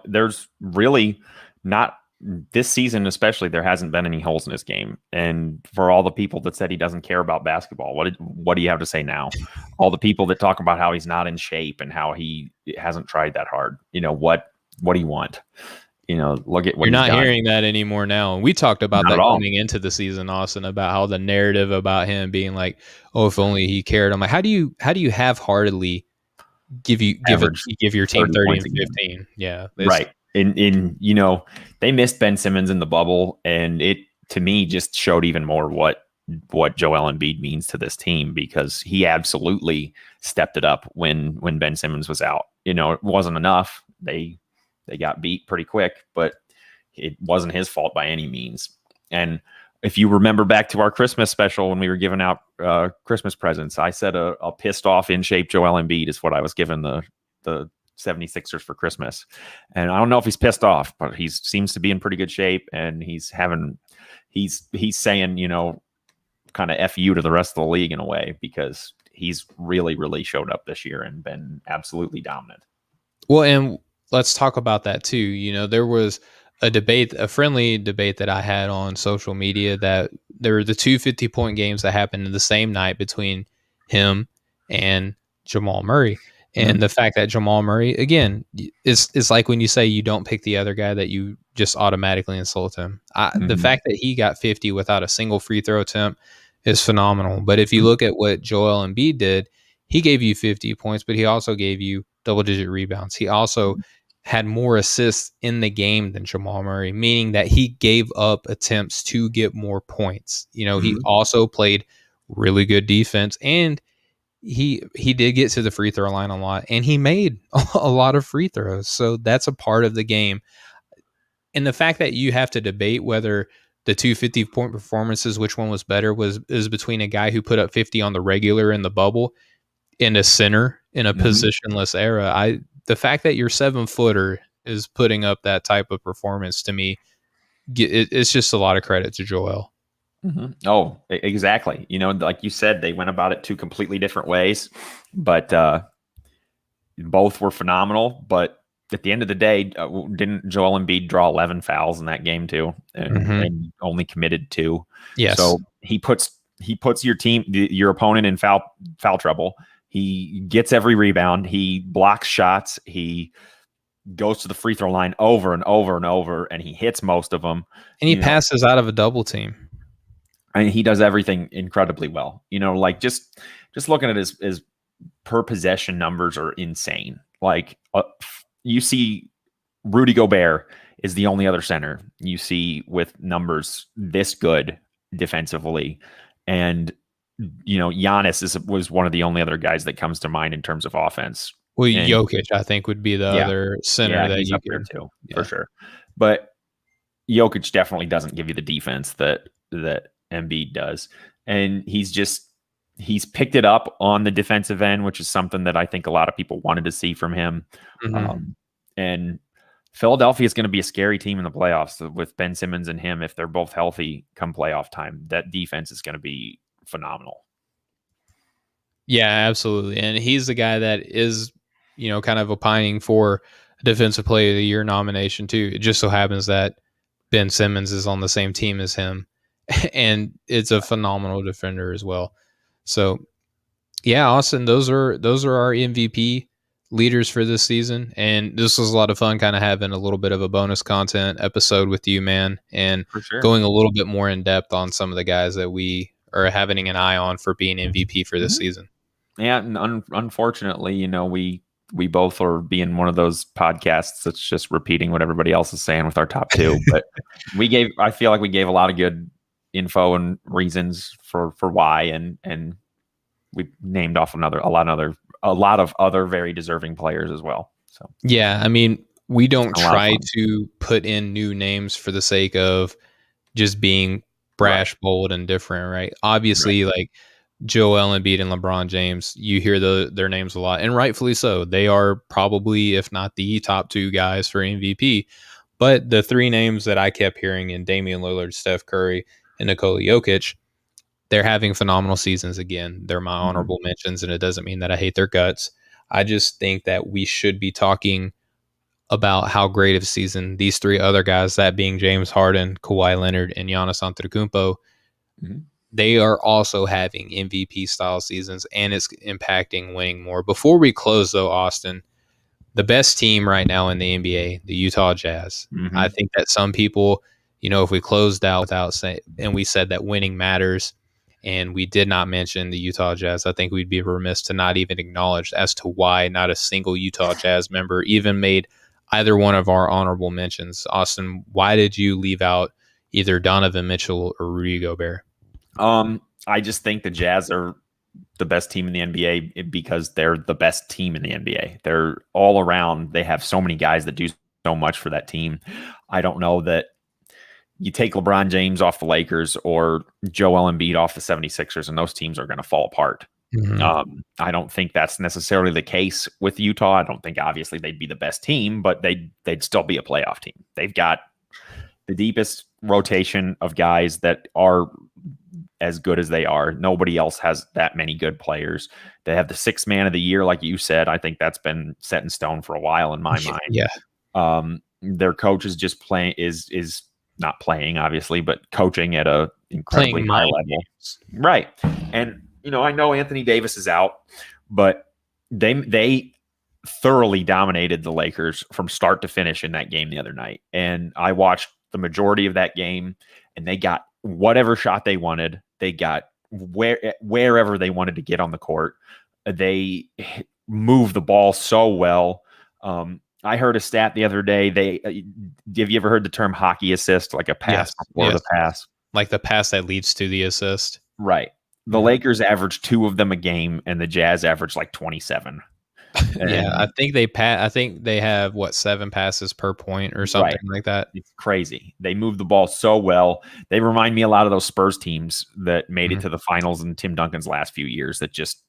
there's really not this season, especially, there hasn't been any holes in his game. And for all the people that said he doesn't care about basketball, what do you have to say now? All the people that talk about how he's not in shape and how he hasn't tried that hard. What do you want? Look at what you're not hearing that anymore now. And we talked about not that coming into the season, Austin, about how the narrative about him being like, oh, if only he cared. I'm like, how do you half-heartedly give your team 30 and 15? Yeah, right. They missed Ben Simmons in the bubble, and it, to me, just showed even more what Joel Embiid means to this team, because he absolutely stepped it up when Ben Simmons was out. It wasn't enough. They got beat pretty quick, but it wasn't his fault by any means. And if you remember back to our Christmas special when we were giving out Christmas presents, I said a pissed off, in shape Joel Embiid is what I was giving the 76ers for Christmas. And I don't know if he's pissed off, but he seems to be in pretty good shape, and he's saying, kind of F you to the rest of the league in a way, because he's really, really showed up this year and been absolutely dominant. Well, and let's talk about that too. There was a friendly debate that I had on social media, that there were the two 50-point games that happened in the same night between him and Jamal Murray. And the fact that Jamal Murray, again, it's like when you say you don't pick the other guy, that you just automatically insult him. The fact that he got 50 without a single free throw attempt is phenomenal. But if you look at what Joel Embiid did, he gave you 50 points, but he also gave you double-digit rebounds. He also had more assists in the game than Jamal Murray, meaning that he gave up attempts to get more points. He also played really good defense, and he did get to the free throw line a lot, and he made a lot of free throws. So that's a part of the game. And the fact that you have to debate whether the two 50-point performances, which one was better, is between a guy who put up 50 on the regular in the bubble and a center in a positionless era. The fact that your 7-footer is putting up that type of performance, to me, it's just a lot of credit to Joel. Oh, exactly. Like you said, they went about it two completely different ways, but both were phenomenal. But at the end of the day, didn't Joel Embiid draw 11 fouls in that game too, and only committed 2? Yes. So he puts your opponent in foul trouble. He gets every rebound. He blocks shots. He goes to the free throw line over and over and over, and he hits most of them. And he passes out of a double team. And he does everything incredibly well. Like just looking at his per possession numbers are insane. Like you see Rudy Gobert is the only other center you see with numbers this good defensively. And, Giannis was one of the only other guys that comes to mind in terms of offense. Well, Jokic, I think, would be the other center that he's you up there too, for sure. But Jokic definitely doesn't give you the defense that Embiid does. And he's picked it up on the defensive end, which is something that I think a lot of people wanted to see from him. And Philadelphia is going to be a scary team in the playoffs with Ben Simmons and him. If they're both healthy come playoff time, that defense is going to be phenomenal. Yeah, absolutely. And he's the guy that is, kind of opining for a Defensive Player of the Year nomination too. It just so happens that Ben Simmons is on the same team as him, and it's a phenomenal defender as well. So Yeah, Austin, those are our MVP leaders for this season, and this was a lot of fun, kind of having a little bit of a bonus content episode with you, man, and For sure. going a little bit more in depth on some of the guys that we are having an eye on for being MVP for this Mhm. season. Yeah, and unfortunately, we both are being one of those podcasts that's just repeating what everybody else is saying with our top two. But I feel like we gave a lot of good info and reasons for why, and we named off a lot of other very deserving players as well. So Yeah, I mean, we it's don't been a lot of try fun. to put in new names for the sake of just being Right. brash, bold, and different, right? Right. Obviously, like Joel Embiid and LeBron James, you hear their names a lot, and rightfully so. They are probably, if not the top two guys for MVP. But the three names that I kept hearing in Damian Lillard, Steph Curry, and Nikola Jokic, they're having phenomenal seasons again. They're my Mhm. honorable mentions, and it doesn't mean that I hate their guts. I just think that we should be talking about how great of a season these three other guys, that being James Harden, Kawhi Leonard, and Giannis Antetokounmpo, Mhm. they are also having MVP style seasons, and it's impacting winning more. Before we close, though, Austin, the best team right now in the NBA, the Utah Jazz. I Mhm. think that some people, if we closed out without saying, and we said that winning matters, and we did not mention the Utah Jazz, I think we'd be remiss to not even acknowledge as to why not a single Utah Jazz member even made either one of our honorable mentions. Austin, why did you leave out either Donovan Mitchell or Rudy Gobert? I just think the Jazz are the best team in the NBA because they're the best team in the NBA. They're all around. They have so many guys that do so much for that team. I don't know that you take LeBron James off the Lakers or Joel Embiid off the 76ers, and those teams are going to fall apart. Mm-hmm. I don't think that's necessarily the case with Utah. I don't think obviously they'd be the best team, but they'd still be a playoff team. They've got the deepest rotation of guys that are as good as they are. Nobody else has that many good players. They have the sixth man of the year, like you said. I think that's been set in stone for a while in my mind. Yeah, Their coach is just playing is not playing, obviously, but coaching at a incredibly playing high mind level. games. Right. And I know Anthony Davis is out, but they thoroughly dominated the Lakers from start to finish in that game the other night. And I watched the majority of that game, and they got whatever shot they wanted. They got wherever they wanted to get on the court. They moved the ball so well. I heard a stat the other day. Have you ever heard the term hockey assist, like a pass Yes, before yes. the pass? Like the pass that leads to the assist. Right. The Mhm. Lakers average two of them a game, and the Jazz average like 27. Yeah, I And think I think they have what 7 passes per point or right. something like that. It's crazy. They move the ball so well. They remind me a lot of those Spurs teams that made it Mhm. to the finals in Tim Duncan's last few years that just,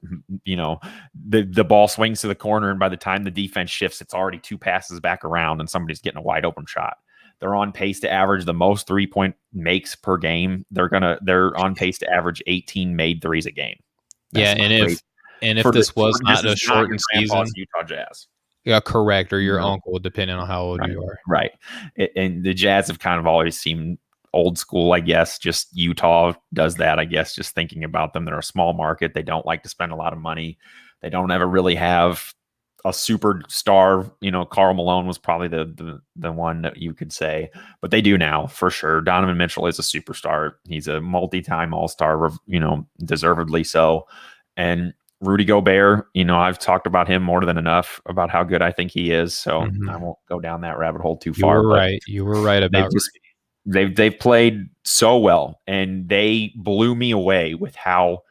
the ball swings to the corner, and by the time the defense shifts, it's already two passes back around and somebody's getting a wide open shot. They're on pace to average the most 3-point makes per game. They're on pace to average 18 made threes a game. Yeah, That's crazy. and if For this was this not a is not your shortened grandpa's season, Utah Jazz. yeah, correct, or your No. uncle, depending on how old Right. you are. Right. And the Jazz have kind of always seemed old school, I guess. Just Utah does that, I guess, just thinking about them. They're a small market. They don't like to spend a lot of money. They don't ever really have a superstar. Karl Malone was probably the one that you could say, but they do now for sure. Donovan Mitchell is a superstar. He's a multi-time All-Star, deservedly so. And Rudy Gobert, I've talked about him more than enough about how good I think he is. So I Mhm. won't go down that rabbit hole too You far. were But right. You were right they've about just they've played so well, and they blew me away with how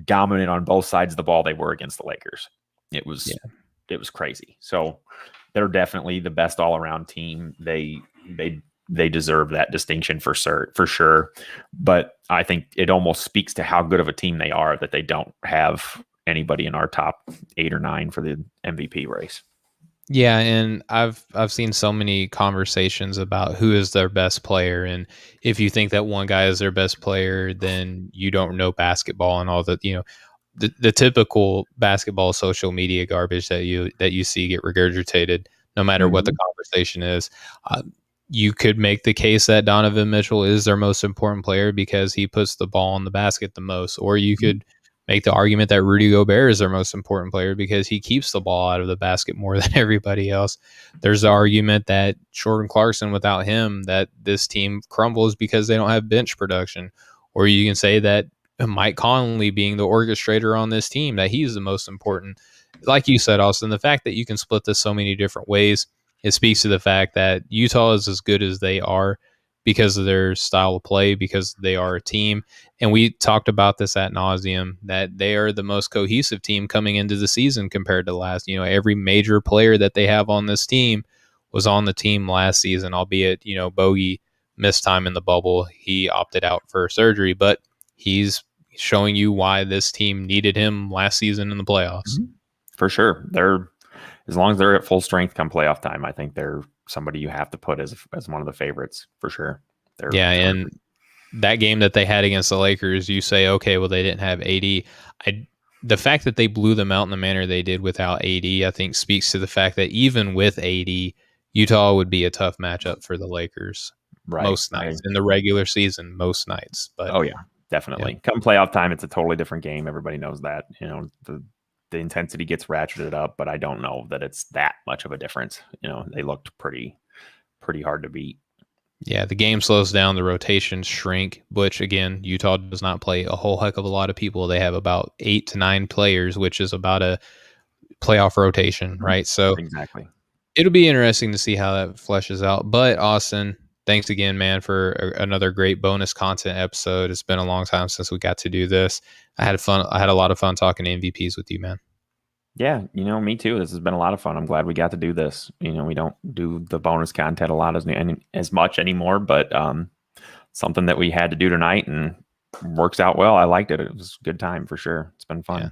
dominant on both sides of the ball they were against the Lakers. It was yeah. it was crazy. So they're definitely the best all around team. They deserve that distinction for sure. But I think it almost speaks to how good of a team they are that they don't have anybody in our top 8 or 9 for the MVP race. Yeah, and I've seen so many conversations about who is their best player, and if you think that one guy is their best player, then you don't know basketball and all the typical basketball social media garbage that you see get regurgitated, no matter what the Mhm. conversation is. Uh, you could make the case that Donovan Mitchell is their most important player because he puts the ball in the basket the most, or you could make the argument that Rudy Gobert is their most important player because he keeps the ball out of the basket more than everybody else. There's the argument that Jordan Clarkson, without him, that this team crumbles because they don't have bench production. Or you can say that Mike Conley being the orchestrator on this team, that he's the most important. Like you said, Austin, the fact that you can split this so many different ways, it speaks to the fact that Utah is as good as they are because of their style of play, because they are a team. And we talked about this ad nauseum, that they are the most cohesive team coming into the season compared to last. Every major player that they have on this team was on the team last season, albeit, Bogey missed time in the bubble. He opted out for surgery, but he's showing you why this team needed him last season in the playoffs. For sure. As long as they're at full strength come playoff time, I think they're somebody you have to put as one of the favorites for sure. And that game that they had against the Lakers, you say, okay, well, they didn't have AD. The fact that they blew them out in the manner they did without AD, I think speaks to the fact that even with AD, Utah would be a tough matchup for the Lakers most nights in the regular season, most nights. But oh yeah, definitely. Come playoff time, it's a totally different game. Everybody knows that. The intensity gets ratcheted up, but I don't know that it's that much of a difference. They looked pretty hard to beat. Yeah, the game slows down, the rotations shrink, which again, Utah does not play a whole heck of a lot of people. They have about 8 to 9 players, which is about a playoff rotation, right? So exactly. It'll be interesting to see how that fleshes out. But Austin, thanks again, man, for another great bonus content episode. It's been a long time since we got to do this. I had a lot of fun talking to MVPs with you, man. Yeah, me too. This has been a lot of fun. I'm glad we got to do this. We don't do the bonus content a lot as much anymore, but something that we had to do tonight and works out well. I liked it. It was a good time for sure. It's been fun. Yeah.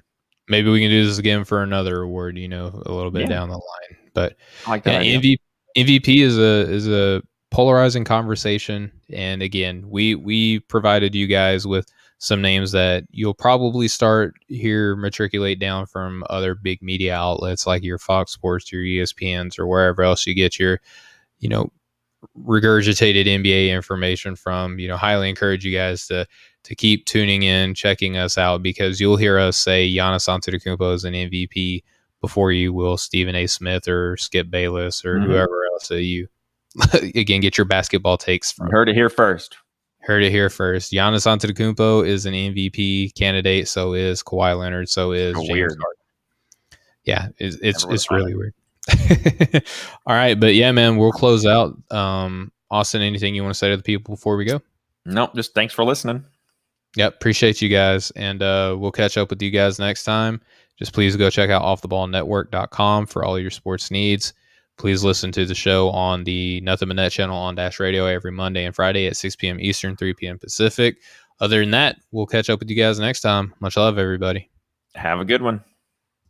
Maybe we can do this again for another award, a little bit down the line. But I like that idea. MVP is a polarizing conversation. And again, we provided you guys with some names that you'll probably start here matriculate down from other big media outlets like your Fox Sports, your ESPNs, or wherever else you get your, regurgitated NBA information from. Highly encourage you guys to keep tuning in, checking us out, because you'll hear us say Giannis Antetokounmpo is an MVP before you will Stephen A. Smith or Skip Bayless or whoever else that you again get your basketball takes from. Heard it here first. Giannis Antetokounmpo is an MVP candidate. So is Kawhi Leonard. So is James Harden. Yeah, it's really weird. All right, but yeah, man, we'll close out. Austin, anything you want to say to the people before we go? Nope, just thanks for listening. Yep, appreciate you guys, and we'll catch up with you guys next time. Just please go check out offtheballnetwork.com for all your sports needs. Please listen to the show on the Nothing But Net channel on Dash Radio every Monday and Friday at 6 p.m. Eastern, 3 p.m. Pacific. Other than that, we'll catch up with you guys next time. Much love, everybody. Have a good one.